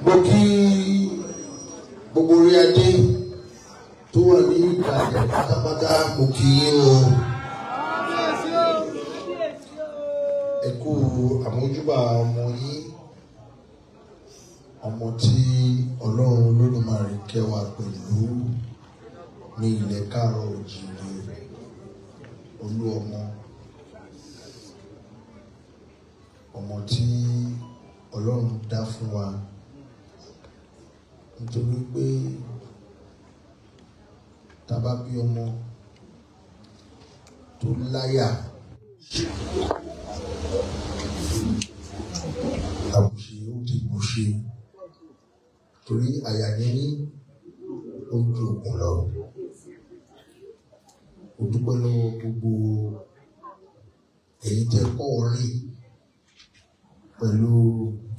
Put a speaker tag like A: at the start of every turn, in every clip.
A: Mo kí gbogbo orí adé tó wà ní ìgbàlẹ̀ pátápátá, mo kí yín o. Ẹ kú àmójúbà ọmọ yín, ọmọ tí Ọlọ́run Olódùmarè kẹwàá pẹ̀lú ní ilẹ̀ Káàárọ̀ Oòjíire, Olúọmọ, ọmọ tí Ọlọ́run dá fún wa nítorí pé tá bá bí ọmọ tó láyà, àbùṣe ó ti bùṣe, torí àyà níní ó ju òkun lọ. Mo dúpẹ́ lọ́wọ́ gbogbo èyí tẹ́ kọ́ orin pẹ̀lú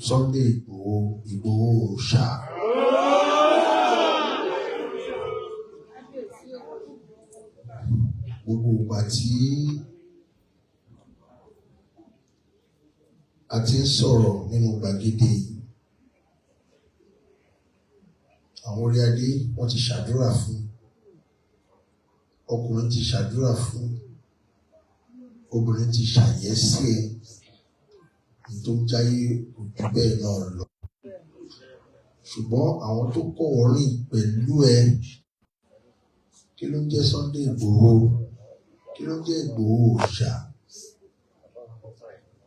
A: Sunday Ìgbòho Òòṣà. Gbogbo ìgbà tí a ti ń sọ̀rọ̀ nínú gbàgede yìí, àwọn orí adé wọ́n ti ṣàdúrà fún, ọkùnrin ti ṣàdúrà fún, obìnrin ti ṣàyẹ́sí ẹ̀ tó jáyé ojú bẹ́ẹ̀ náà lọ. Ṣùgbọ́n àwọn tó kọ́ orin pẹ̀lú ẹ, kí ló ń jẹ́ Sunday Ìgbòho, kí ló ń jẹ́ Ìgbòho Òòṣà?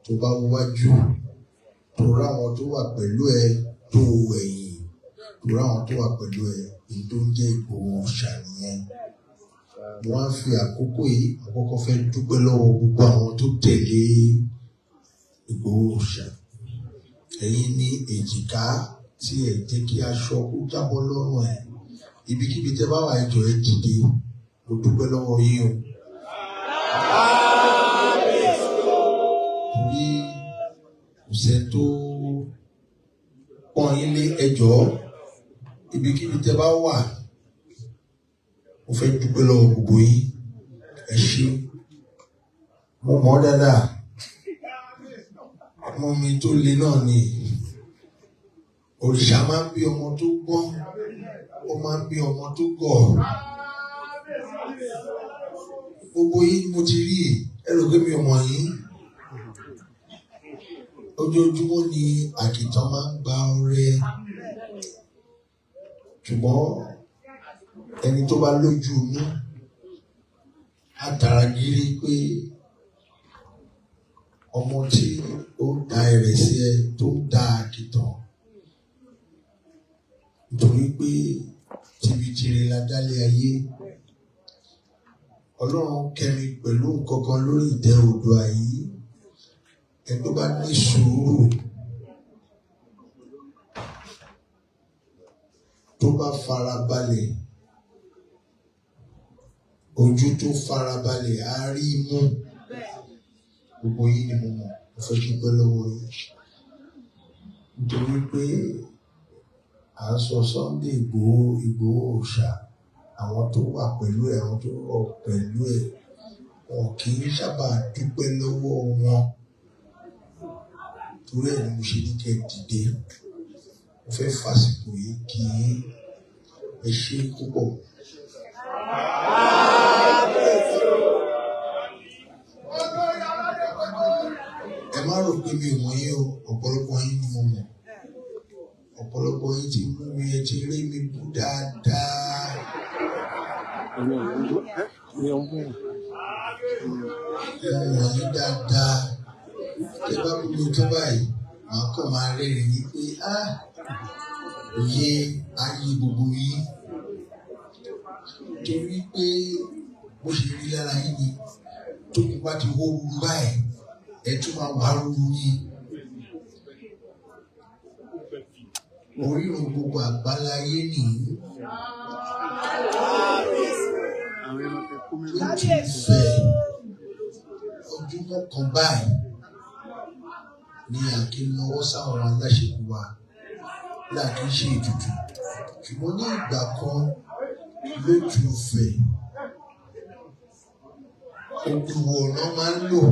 A: Tó bá wájú, tó ráwọn tó wà pẹ̀lú ẹ, tó ẹ̀yìn, tó ráwọn tó wà pẹ̀lú ẹ, èyí tó ń jẹ́ Ìgbòho Òòṣà nìyẹn. Wọ́n á fi àkókò yìí àkọ́kọ́ fẹ́ dúpẹ́ lọ́wọ́ gbogbo àwọn tó tẹ̀lé Ìgbòho Òòṣà. Ẹ̀yin ní èjìká tí ẹ jẹ́ kí aṣọ kó jábọ́ lọ́rùn ẹ̀. Ibikíbi tẹ́ bá wà ẹ jọ̀ọ́ ẹ dìde. Mo dúpẹ́ lọ́wọ́ yín o. Torí kò sẹ́ tó pọ́n yín lé, ẹ jọ̀ọ́. Ibikíbi tẹ́ bá wà, mo fẹ́ dúpẹ́ lọ́wọ́ gbogbo yín. Ẹ ṣé. Mo mọ̀ dáadáa. Ọmọ mi tó le náà ni. Òrìṣà máa ń bí ọmọ tó gbọ́n, ó máa ń bí ọmọ tó gọ̀. Gbogbo yín mo ti rí, ẹ rò pé mi ò mọ̀ yín. Ojoojúmọ́ ni àkìtàn máa ń gba ọrẹ. Ṣùgbọ́n ẹni tó bá lójú inú á dára gírí pé ọmọ tí ó da ìrẹsì ẹ tó ń da àkìtàn, nítorí pé tìbìtìrì la dálé ayé. Ọlọ́run kẹ́mi pẹ̀lú nǹkan kan lórí ìtẹ́ Oòduà yìí. Ẹni tó bá ní sùúrù, tó bá farabalẹ̀, ojú tó farabalẹ̀ á rí mú. Gbogbo yín ni mo mọ̀, mo fẹ́ dúpẹ́ lọ́wọ́ yín. Nítorí pé à ń sọ Sunday Ìgbòho Òòṣà, àwọn tó wà pẹ̀lú ẹ̀, àwọn tó rọ̀ pẹ̀lú ẹ̀, wọn kì í sábà dúpẹ́ lọ́wọ́ wọn. Torí ẹ̀ ni mo ṣe ní kẹ́ dìde. Mo fẹ́ fàsìkò yìí kí ẹ ṣé púpọ̀. Ẹ má rò pé mi ò mọ̀ yín o, ọ̀pọ̀lọpọ̀ yín ni mo mọ̀. Ọ̀pọ̀lọpọ̀ yín ti mú mi, ẹ ti rí mi bú dáadáa. Ẹ mọ̀ yín dáadáa. Ẹ bá mú mi tó báyìí, màá kàn máa rẹ́rìn ní pé òye ayé gbogbo yín. Torí pé bó ṣe rí lára yín ni tó kí bá ti hó ruru báyìí, ẹ tún máa wà ruru yín. Orírun gbogbo àgbáláyé nìyí. Ifẹ̀ ojúmọ́ kan báyìí ni àkí náwó sáwọn aláṣepọ̀ wa láàkí ṣe ètùtù ṣùgbọ́n ní ìgbà kan lójú Ifẹ̀ òkùwọ̀ ọ̀nà máa ń lò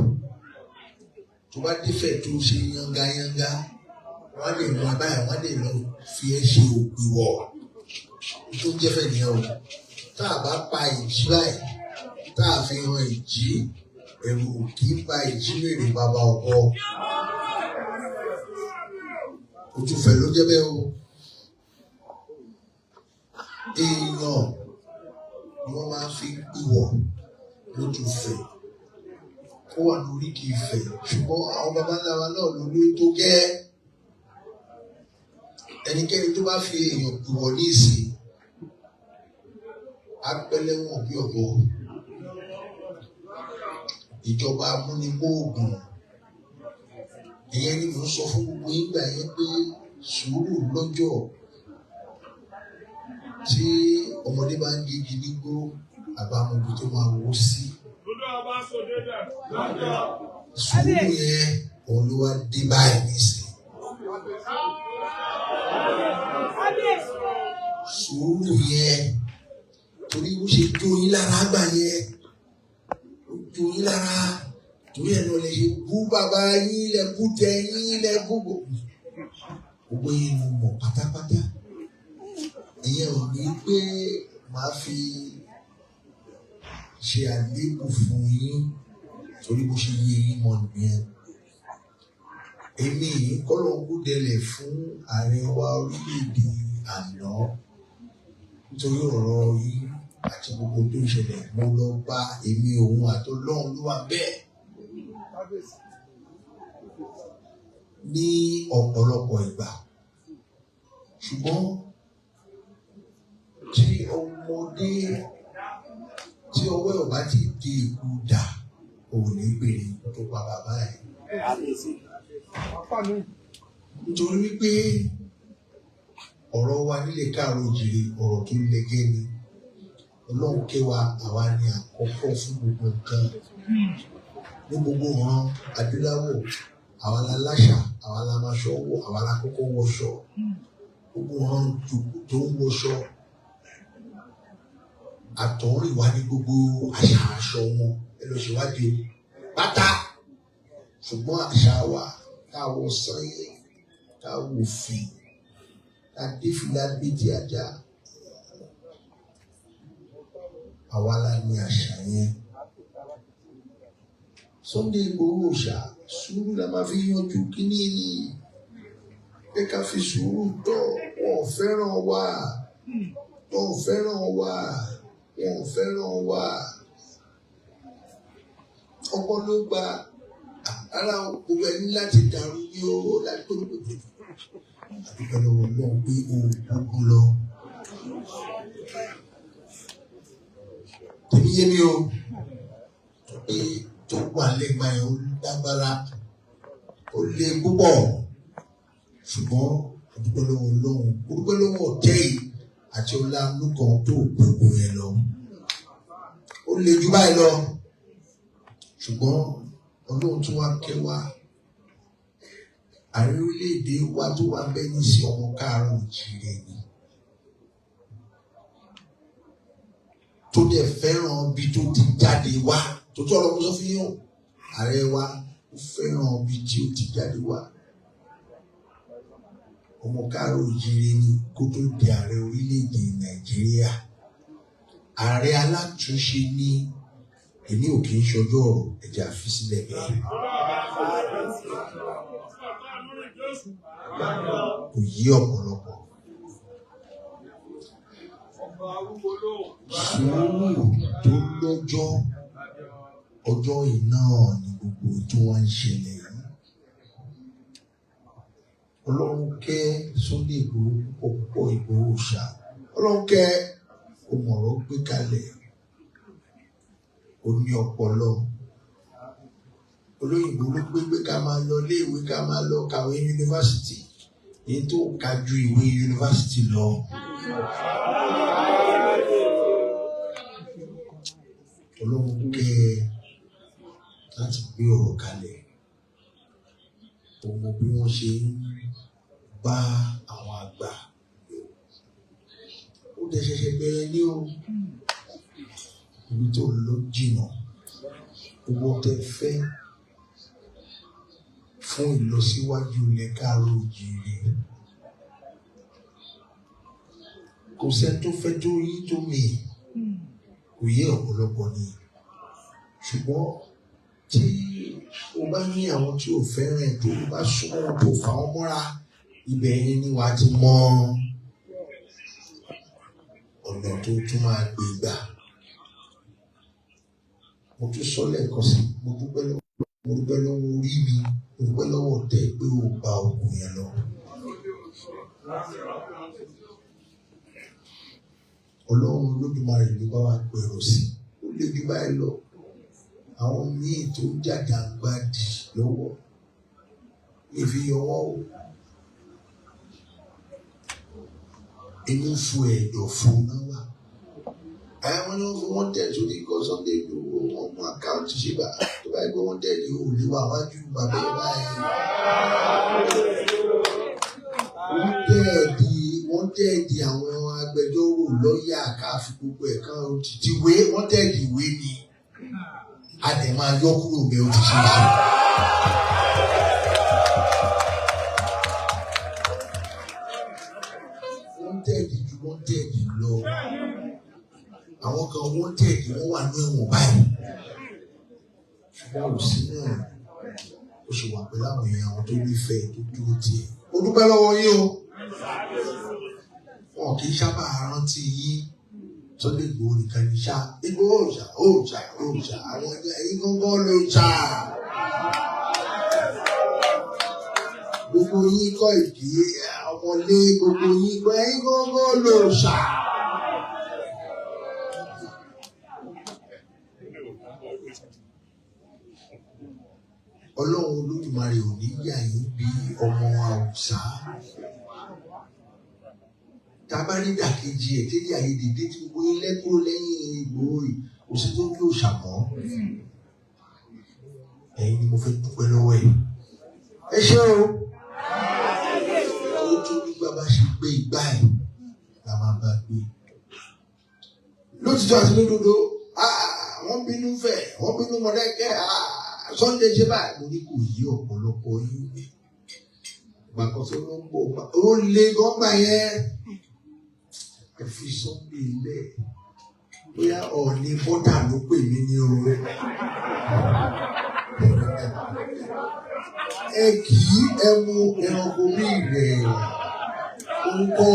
A: tó bá défẹ̀ tó ṣe yángayánga wọ́n lè mú abáyà wọ́n lè lọ fi ẹ́ ṣe òkùwọ̀ tó jẹ́ fẹ́ nìyẹn o tá a bá pa ìjì báyìí tá a fi hàn ìjì ẹ̀rù kì í pa ìjì lèrè bàbá ọkọ Òtúfẹ̀ ló jẹ́ bẹ́ẹ̀ o èèyàn ni wọ́n máa fi ìwọ̀ lójúfẹ̀ ó wà lórí kì í fẹ̀ ṣùgbọ́n àwọn baba ńlá wa náà ló lóyún tó gẹ́ ẹnikẹ́ni tó bá fi èèyàn ìwọ̀ ní ìsìn apẹlẹ́wọ̀n bí ọ̀bọ ìjọba amúnimóògùn ìyẹn ni mo sọ fún gbogbo ìgbà yẹn pé sùúrù lọ́jọ́ tí ọmọdé bá ń gigi nígbó àbámọ̀bí tó máa wó sí sùúrù yẹn òun ló wá dé báyìí nísìnyí sùúrù yẹn torí ó ṣe jó yín lára àgbà yẹn ó jó yín lára torí ẹ̀ náà lè ṣe bú bàbá yín lẹ bú tẹ yín lẹ bú gbogbo yín ló mọ̀ pátápátá ìyẹn ò ní pé màá fi ṣe àléébù fún yín torí bó ṣe yé yín mọ̀ nìyẹn èmi kọ́lọ́ọ̀kú délẹ̀ fún ààrẹ wa orílẹ̀-èdè àná nítorí ọ̀rọ̀ yìí àti gbogbo tó ń ṣẹlẹ̀ mo lọ bá èmi òun àtọ́lọ́run ló wà bẹ́ẹ̀ ní ọ̀pọ̀lọpọ̀ ìgbà ṣùgbọ́n tí ọmọdé tí ọwọ́ ẹ̀ bá ti di ikú dà òun ní gbèrè tó pa bàbá ẹ̀ nítorí wípé ọ̀rọ̀ wa nílé káàró jìrì ọ̀rọ̀ tó lẹ́gẹ́ ni Ọlọ́run kẹwa àwa ni àkọ́kọ́ fún gbogbo nǹkan ní gbogbo ọ̀ràn adúláwọ̀ àwa la láṣà àwa la máa ṣọ́wọ́ àwa la kọ́kọ́ wọṣọ gbogbo ọ̀ràn tó ń wọṣọ àtọ̀rìn wa ní gbogbo àṣà aṣọ wọn ẹ lọ ṣèwádìí pátá ṣùgbọ́n àṣà wa káwọ sanyẹ káwọ fi adéfìlà bíjì ajá àwa la ní àṣà yẹn Sunday Igboho ṣá sùúrù la máa fi yanjú kíní ni pé ká fi sùúrù tọ̀ wọn fẹ́ràn wa wọn fẹ́ràn wa wọn fẹ́ràn wa ọkọ ló gba ara gbogbo ẹni láti dàrú ní owó láti tó gbogbo àdúgbò lọ́wọ́ náà pé òògùn lọ. Tèmi yé mi o pé tó wà lẹ́gbàá yẹn ó lágbára ó lé púpọ̀ ṣùgbọ́n àdúgbò lọ́wọ́ lọ́wọ́ gbogbo lọ́wọ́ ọ̀tẹ́ yìí àti ọlá lùkàn tó gbogbo yẹn lọ. Ó lé jù báyìí lọ ṣùgbọ́n Ọlọ́run tó wá kẹwàá ààrẹ orílẹ̀-èdè wa tó wà bẹ́ẹ̀ ní sí ọmọ káàárọ̀ òjìrè ni tó dẹ̀ fẹ́ràn bí tó ti jáde wá tó tọ́ ọlọ́run sọ fún yín ààrẹ wa ó fẹ́ràn bí tí ó ti jáde wá ọmọ káàárọ̀ òjìrè ni kó tó di ààrẹ orílẹ̀-èdè Nàìjíríà ààrẹ alátúnṣe ní èmi ò kì í ṣọjọ́ ọ̀rọ̀ ẹ̀jẹ̀ àfisílẹ̀ bẹ́ẹ̀. Kò yí ọ̀pọ̀lọpọ̀. Sùúrù tó lọ́jọ́ ọjọ́ iná ni gbogbo tí wọ́n ń ṣẹlẹ̀ yìí. Ọlọ́run kẹ́ Sunday Igboho púpọ̀ Igboho ṣá. Ọlọ́run kẹ́ ọmọọ̀rọ̀ gbé kalẹ̀. Ó ní ọpọlọ olóyìnbó ló gbé ká máa lọ iléèwé ká máa lọ kàwé yunifásitì èyí tó ka ju ìwé yunifásitì lọ. Ọlọ́run kẹ́ ẹ láti gbé ọ̀rọ̀ kalẹ̀. Ó mọ bí wọ́n ṣe ń bá àwọn àgbà lò. Ó dẹ̀ ṣẹ̀ṣẹ̀ bẹ̀rẹ̀ ní o. Ibi tó lọ jìnnà. Owó tẹ fẹ́ fún ìlọsíwájú ilẹ̀ Káàárọ̀ Oòjíire. Kò sẹ́ni tó fẹ́ tó yín tó mi. Kò yé ọ̀pọ̀lọpọ̀ ni. Ṣùgbọ́n tí o bá ní àwọn tí o fẹ́ràn tó o bá súnmọ́ wọn tó fà wọ́n mọ́ra, ibẹ̀ yẹn ni wàá ti mọ ọ̀nà tó tún máa gbé gbà. Mo tún sọ lẹ́ẹ̀kan sí, mo dúpẹ́ lọ́wọ́ orí mi, mo dúpẹ́ lọ́wọ́ tẹ̀ pé o gba oògùn yẹn lọ. Ọlọ́run Olódùmarè ló bá wa pẹ̀rọ sí, ó lè bí báyìí lọ. Àwọn míì tó jàjàngbadì lọ́wọ́ ìfihàn wọn o. Inú fún ẹ̀dọ̀ fún náà wà. Àwọn ni wọ́n tẹ̀ sórí ikọ̀ Sunday Igboho wọn mú àkáǹtì ṣe bá tó bá gbé wọn tẹ̀ ní òòlùwà wájú bàbá ẹ̀ báyìí. Wọ́n tẹ̀dí àwọn agbẹjọ́rò lọ́ọ̀yà káàfin gbogbo ẹ̀ kan ti wé wọ́n tẹ̀dí ìwé ni a dẹ̀ máa yọ kúrò bẹ́ẹ̀ ó ti ṣe é ṣe. Wọ́n tẹ̀dí lọ. Àwọn kan wọ́n tẹ̀dí wọ́n wà ní ẹ̀wọ̀n báyìí. Ṣùgbọ́n ò sí náà ó ṣe wà pẹ̀lú àwọn èèyàn àwọn tó nífẹ̀ẹ́ tó dúró tiẹ̀. Mo dúpẹ́ lọ́wọ́ yín o. Wọn kì í sábà rántí yín Sunday Igboho nìkan ní ṣá. Igboho òòṣà àwọn ẹ̀yin gángan ló ṣá. Gbogbo yín kọ́ ìdí ọmọlé gbogbo yín kọ́ ẹ̀yin gángan ló ṣá. Ọlọ́run Olódùmarè ò ní yà yín bí ọmọ Haúsá. Tábárí dàkejì ẹ̀ tẹ́lẹ̀ àyèdèdè tí gbogbo yín lẹ́kúrò lẹ́yìn Ìgbòho kò sí tó kí o ṣàmọ́. Ẹ̀yin ni mo fẹ́ dúpẹ́ lọ́wọ́ ẹ̀. Ẹ ṣé o. Ó tún nígbà bá ṣe gbé ìgbà ẹ̀ la máa bá gbé. Lótìtọ́ àti lódodo, wọ́n bínú fẹ̀, wọ́n bínú mọ̀dẹ́kẹ́, Sunday ṣe báyìí. Mo ní kò yí ọ̀pọ̀lọpọ̀ yín. Gbàgbọ́ tó ló ń bọ̀ ó lé gọ́ngbà yẹn. Ẹ fi Sunday lẹ̀. Bóyá Ọọ̀ni bọ́dà ló pè mí ní o. Ẹ kì í ẹmu ẹranko bí rẹ̀ orúkọ.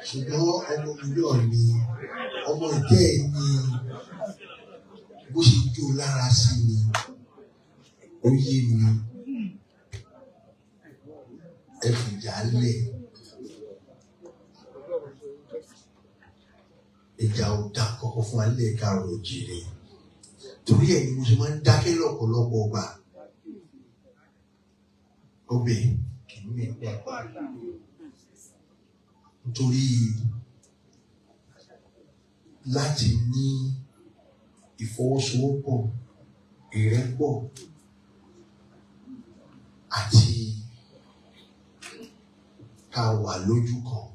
A: Ṣùgbọ́n ọmọ mílíọ̀nù ni ọmọ ìjẹ́ ẹ̀ ni bó ṣe jó lára sí ni ó yé mi. Ẹ fìjà lẹ̀. Ìjà ò dá kọ́kọ́ fún alẹ́ Káàárọ̀ Oòjíire. Torí ẹ̀ ni mo ṣe máa ń dákẹ́ lọ́pọ̀lọpọ̀ ọgbà. Ọbẹ̀ kì í mẹ́pẹ́. Nítorí láti ní ìfọwọ́sowọ́pọ̀, ìrẹ́pọ̀ àti ká wà lójú kan.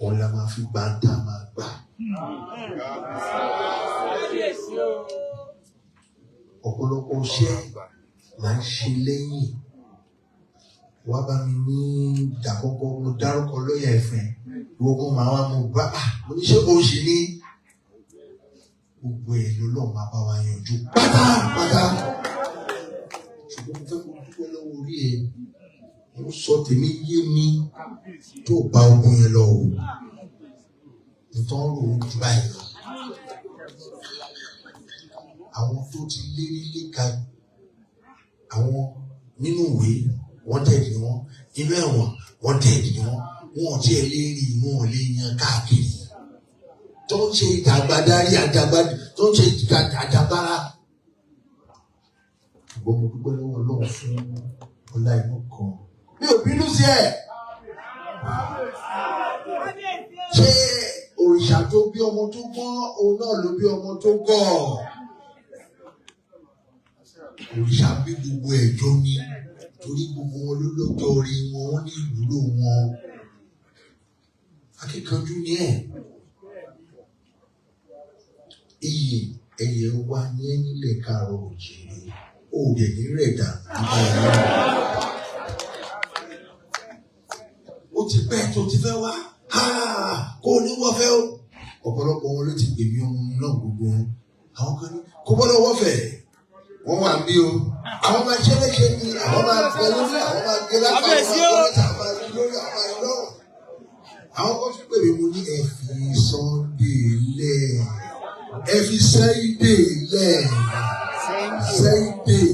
A: Òun la máa fi gbáǹtà máa gbà. Ọ̀pọ̀lọpọ̀ iṣẹ́ là ń ṣe lẹ́yìn. Wá bá mi ní ìdàkọ́kọ́ mo dárúkọ lọ́ọ̀yà ẹ̀fẹ̀. Gbogbo máa wá mo bá mo ní ṣé o ṣì ní. Gbogbo ẹ̀ ló lọ́ọ̀ máa bá wa yanjú pátápátá. Ṣùgbọ́n mo fẹ́ kó dúpẹ́ lọ́wọ́ orí ẹ̀. Mo sọ tèmi yé mi tó bá ogun yẹn lọ o. Nítorí rò ó jù báyìí lọ. Àwọn tó ti lérí léka àwọn nínú ìwé wọ́n tẹ̀lé wọn, inú ẹ̀wọ̀n wọ́n tẹ̀lé wọn, wọn ò tiẹ̀ lè rí wọn ò lè yan káàkiri. Tó ń ṣe ìdàgbàdarí àjàgbádì tó ń ṣe àjàgbára. Ṣùgbọ́n mo dúpẹ́ lọ́wọ́ Ọlọ́run fún ọlá inú kan. Mi ò bínú sí ẹ̀. Ṣé òrìṣà òrìṣà tó bí ọmọ tó gbọ́n òun náà ló bí ọmọ tó gọ̀. Òrìṣà bí gbogbo ẹ̀jọ́ ni torí gbogbo wọn ló lọ́jọ́ orí wọn, wọ́n ní ìwúlò wọn. Akíkanjú ni ẹ̀. Iyì ẹ̀yẹ wa ní ẹ́ nílẹ̀ Káàárọ̀ Oòjíire. Ó dẹ̀ ní rẹ̀ dà nípa ẹ̀rọ. Ó ti pẹ́ tó ti fẹ́ wá. Kó o ní wọ́n fẹ́ o. Ọ̀pọ̀lọpọ̀ wọn ló ti pè mí ọmọ náà gbogbo wọn. Àwọn kan ní kó gbọ́dọ̀ wọ́n fẹ̀. Wọ́n wà bí o. Àwọn máa ṣe léṣe ni àwọn máa gbẹ lórí, àwọn máa gbé lápá, àwọn máa gbé lápá, àwọn máa rí lórí, àwọn máa rí lọ́rùn. Àwọn kan tún pè mí mo ní ẹ fi Sunday lẹ̀. Ẹ fi Sunday lẹ̀. Sunday.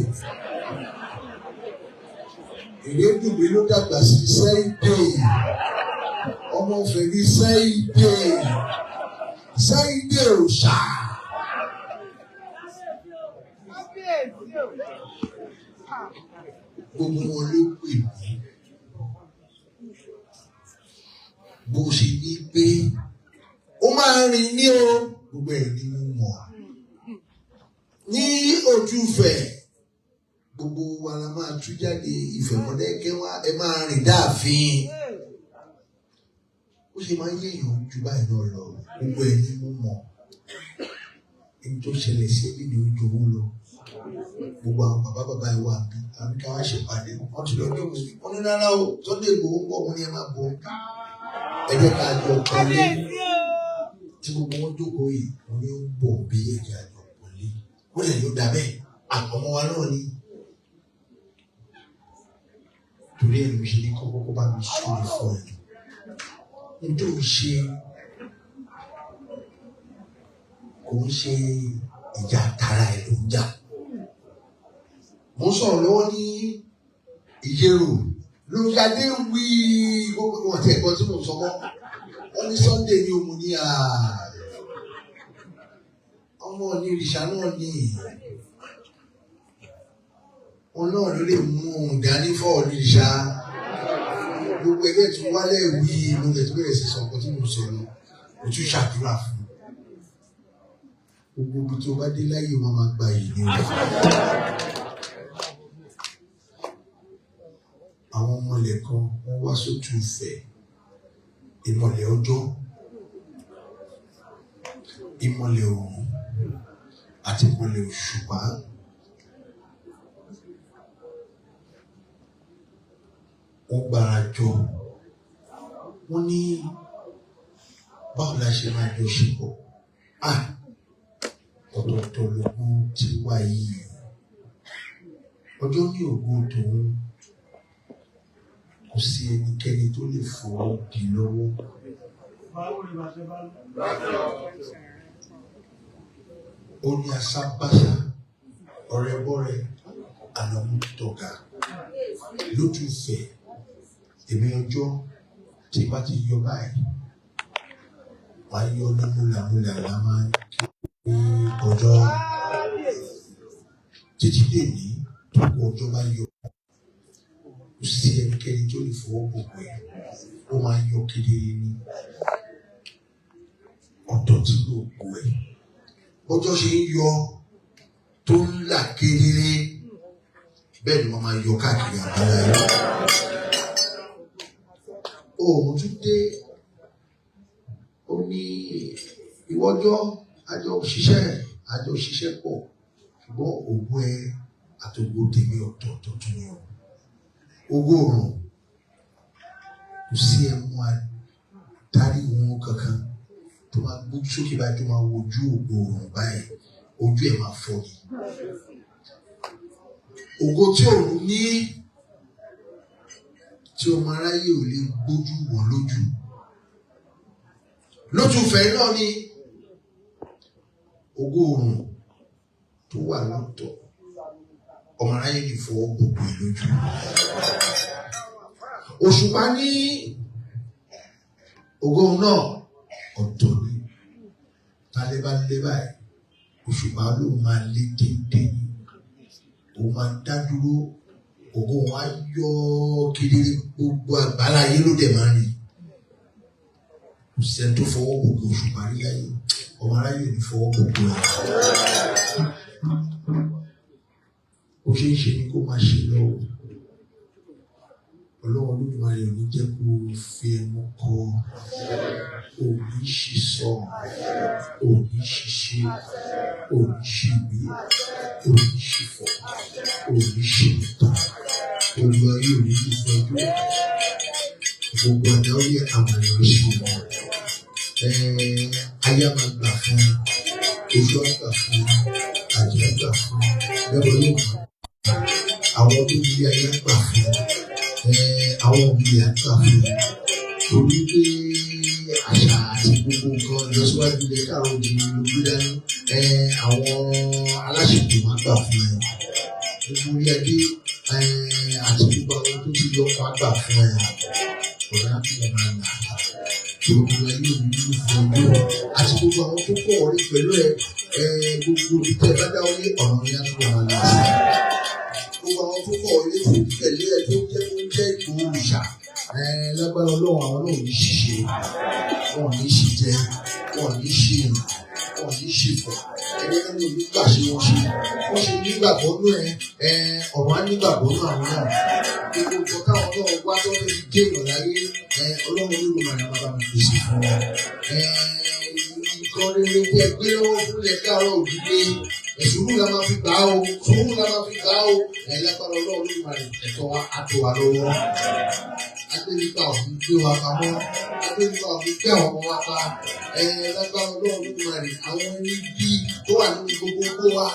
A: Ìrédùnmí ló dàgbà sí Sunday. Ọmọ ọ̀fẹ́ ní Sunday. Sunday òòṣà. Gbogbo wọn ló pè mí. Bó ṣe ní pé ó máa rìn ní o. Gbogbo ẹ̀ ni mo mọ̀. Ní Ojúfẹ̀, gbogbo wa la máa tú jáde Ìfẹ̀mọ́dẹ́kẹ́ wá, ẹ máa rìn dáàfin. Ó ṣe máa ń yéèyàn ju báyìí náà lọ. Gbogbo ẹ̀ ni mo mọ̀. Èyí tó ṣẹlẹ̀ sí ẹbí ni ó jowó lọ. Gbogbo àwọn bàbá ẹ̀ wà bí àbí ká wá ṣèpàdé. Wọ́n ti lọ ní òun. Wọ́n ní rárá o, Sunday Igboho ń bọ̀, wọ́n ní ẹ máa bọ̀. Ẹ jẹ́ ká jọ pọ̀lé. Tí gbogbo wọn jókòó yìí, wọ́n ní ó ń bọ̀ bí ẹ̀jẹ̀ àjọ pọ̀lé. Wọ́n lè ló dà bẹ́ẹ̀. Àpamọ́ wa náà ni. Torí ẹ̀ ló ṣe ní kọ́kọ́ bá mi sọ̀rọ̀ fún ẹ̀. Nítorí ṣe kò ń ṣe ìjà tara ẹ̀ ló ń jà. Mo sọ̀rọ̀ lọ́wọ́ ní Ìjẹ̀rò ló ń yadé wí gbogbo wọn tẹ̀ ẹ̀kọ́ tí mo sọ mọ́. Wọ́n ní Sunday ní òun ní ọmọ ní òrìṣà náà ní wọn náà ló lè mú òun dání fọ́ òrìṣà. Gbogbo ẹgbẹ́ tí wálé wí mo lè tó bẹ̀rẹ̀ sí sọ̀kọ́ tí mo sọ̀rọ̀ mo tún ṣàdúrà fún. Gbogbo ibi tó bá dé láyé wọn máa gba ìlú rẹ̀. Àwọn ọmọlẹ̀ kan wọ́n wá s'Ótùfẹ̀, ìmọ̀lẹ̀ ọjọ́, ìmọ̀lẹ̀ òòrùn àti ìmọ̀lẹ̀ òṣùpá. Wọ́n gbára jọ. Wọ́n ní báwo la ṣe máa jọ ṣe pọ̀? Ọ̀tọ̀ọ̀tọ̀ lògùn ti wá yìí. Ọjọ́ ní ògùn tòun. Kò sí ẹnikẹ́ni tó lè fọwọ́ dì lọ́wọ́. Ó ní asábáṣá, ọ̀rẹ́bọ̀rẹ́, ànàmútọ̀gà, Lótùfẹ̀, èmi ọjọ́ tí bá ti yọ báyìí, wàá yọ ní múlàmúlà la máa ń kí ọjọ́ títí dé ní tó kọ ọjọ́ bá yọ. Kò sí ẹnikẹ́ni tó lè fọwọ́ gbogbo ẹ̀. Ó máa yọ kedere ní ọ̀dọ̀ tí gbogbo ẹ̀. Bọ́jọ́ ṣe ń yọ tó ń là kedere bẹ́ẹ̀ ni wọ́n máa yọ káàkiri àgbáyé. Òun tún dé, ó ní ìwọ́jọ́ àjọ òṣìṣẹ́ pọ̀ ṣùgbọ́n ògo ẹ àtògo tèmi ọ̀tọ̀ọ̀tọ̀ tún ni o. Ògo òrùn kò sí ẹmu adarí wọn kankan tó máa gbójú sókè báyìí tó máa wojú ògo òrùn báyìí ojú ẹ̀ máa fọ́ ni. Ògo tí òrùn ní tí ọmọ aráyé ò lè gbójú wọn lójú. Lótùfẹ̀ náà ni ògo òrùn tó wà lọ́tọ̀ ọmọ aráyé lè fọwọ́ gbogbo ẹ̀ lójú. Òṣùpá ní ògo náà ọ̀tọ̀ ni. Tálẹ́ bá lé báyìí òṣùpá ló máa lé téńté ni. Ó máa dá dúró, ògo wọn á yọ kedere gbogbo àgbáláyé ló dẹ̀ máa rí. kò sẹ́ni tó fọwọ́ gbogbo òṣùpá rí láyé ọmọ aráyè ní fọwọ́ gbogbo ẹ̀. Ó ṣe é ṣe ni kó máa ṣe lọ́wọ́. Ọlọ́run Olódùmarè ò ní jẹ́ kó fi ẹnu kọ, òní ṣìṣọ, òní ṣìṣe, òní ṣìgbé, òní ṣìfọ̀, òní ṣìtàn. Olúwa yóò ní ìfọ̀jú. Gbogbo àdáwọ̀ àwọn ìránṣẹ́ wọn. Aya máa gbà fún un, oṣù àgbà fún un, àjẹ́ àgbà fún un, lẹ́wọ̀n yóò mọ̀. Àwọn tó ní ilé ayé gbà fún un. Àwọn òbí àgbà fún un. Torí pé àṣà àti gbogbo nǹkan ìlọsíwájú ilẹ̀ káàrọ̀ òjìrì ló gbé dání. Àwọn aláṣẹ̀tò máa gbà fún ẹ. Gbogbo orí adé àti gbogbo àwọn tó ti lọ máa gbà fún ẹ. Ọ̀rẹ́ àti ọmọ àgbà. Gbogbo ayé òní ló fún ọjọ́. Àti gbogbo àwọn tó kọ̀ ọ̀rẹ́ pẹ̀lú ẹ. Gbogbo ìtẹ̀ bá dá orí ọ̀nà ìyá tó wà lọ sí. Gbogbo àwọn tó kọ̀ ọ̀rẹ́ fún tẹ̀lé ẹ tó jẹ́ ìgbòhùnṣà. Lágbára Ọlọ́run àwọn náà ní ṣíṣe, wọn ní ṣìjẹ, wọn ní ṣe èrò, wọn ní ṣìfọ̀. Ẹgbẹ́ náà ní onígbà ṣe wọ́n ṣe. Wọ́n ṣe nígbàgbọ́ nú ọ̀rọ̀ á nígbàgbọ́ nú àwọn náà. Gbogbo nǹkan táwọn náà wá tó fẹ́ fi dé èèyàn láyé, Ọlọ́run Olódùmarè máa bá mi pèsè fún wọn. Nǹkan rere bí ẹgbẹ́ lọ́wọ́ fúnlẹ̀ káàárọ̀ òdìdé. Sùúrù la máa fi gbà á o, sùúrù la máa fi gbà á o. Lágbára Ọlọ́run Olódùmarè ẹ̀tọ́ wa á tó wa lọ́wọ́. Adéníkà òfin gbé wa pamọ́, Adéníkà òfin gbé àwọn ọmọ wa pa. Lágbára Ọlọ́run Olódùmarè àwọn ẹni bí tó wà nínú gbogbo wa,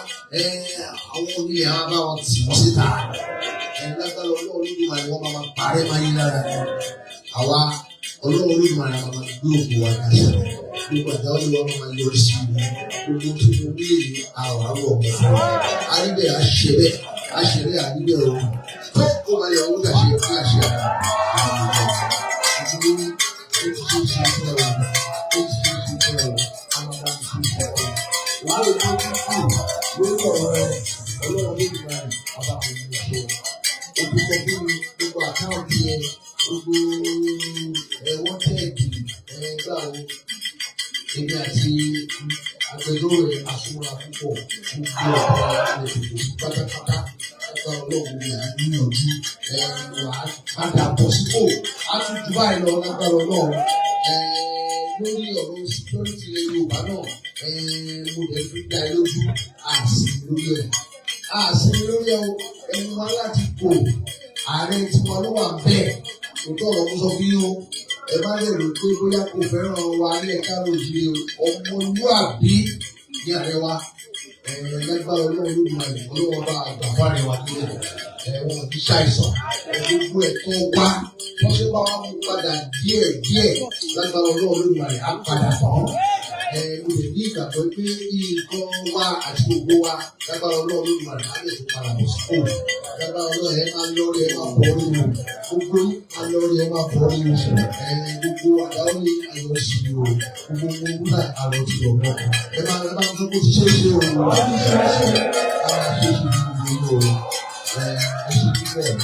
A: àwọn onílé àwọn bá wọn tì wọ́n síta. Lágbára Ọlọ́run Olódùmarè wọ́n máa parẹ́ máa yí lára ni. Àwa Ọlọ́run Olódùmarè àwọn máa gbé òkú wa dáṣẹ́. Gbogbo àdáwọ́ ni wọ́n máa yọrí sí i. Gbogbo tí mo ní èyí àwọn àwọ̀ ọ̀gbọ̀n fún wa. Àríbẹ̀ àṣẹbẹ̀ àṣẹbẹ̀ àríbẹ̀ ọ̀run. Tó kó máa yọ owó dàṣẹ fún àṣẹ àná. Èmi àti agbẹjọ́rò rẹ̀ àsomọ́ra púpọ̀ gbogbo pátápátá ẹ̀ka ọlọ́run ni à ń gbìyànjú padà bọ̀ sípò á tún jù báyìí lọ lágbára ọlọ́run lórí ọ̀rọ̀ síkírọ́tì ilẹ̀ Yorùbá náà mo lè fi dá ẹ lójú àsìn lórí ẹ̀ ẹni wọn láti kó ààrẹ tiwọn ló wà bẹ́ẹ̀ òótọ́ ọ̀rọ̀ mo sọ fún yín o. Ẹ má lè rò pé bóyá kò fẹ́ràn wa ní ẹ̀ka òjìlé ọmọlúàbí ní ààrẹ wa. Lágbára Ọlọ́run Olódùmarè Ọlọ́run bá àgbàfọ́ ààrẹ wa nílẹ̀. Wọn kì í ṣàìsàn. Gbogbo ẹ̀tọ́ wa wọ́n ṣe bá wa mú padà díẹ̀ lágbára Ọlọ́run Olódùmarè á padà tán. Mo lè ní ìgbàgbọ́ pé nǹkan wa àti gbogbo wa lágbára Ọlọ́run Olódùmarè á lè tún padà bọ̀ sípò. Lágbára Ọlọ́run ẹ máa lọ́ọ̀rẹ́ ẹ máa bọ̀ nínú gbogbo máa lọ́ọ̀rẹ́ ẹ máa bọ̀ nínú gbogbo àdáwọ̀ ní àyọ̀ sí i o gbogbo wúlà àlọ́ ti lọ bọ̀. Ẹ máa sọ pé ó ti ṣe é ṣe o àwọn àṣeyṣe gbogbo o ẹ ṣe kíkọ́ ẹ̀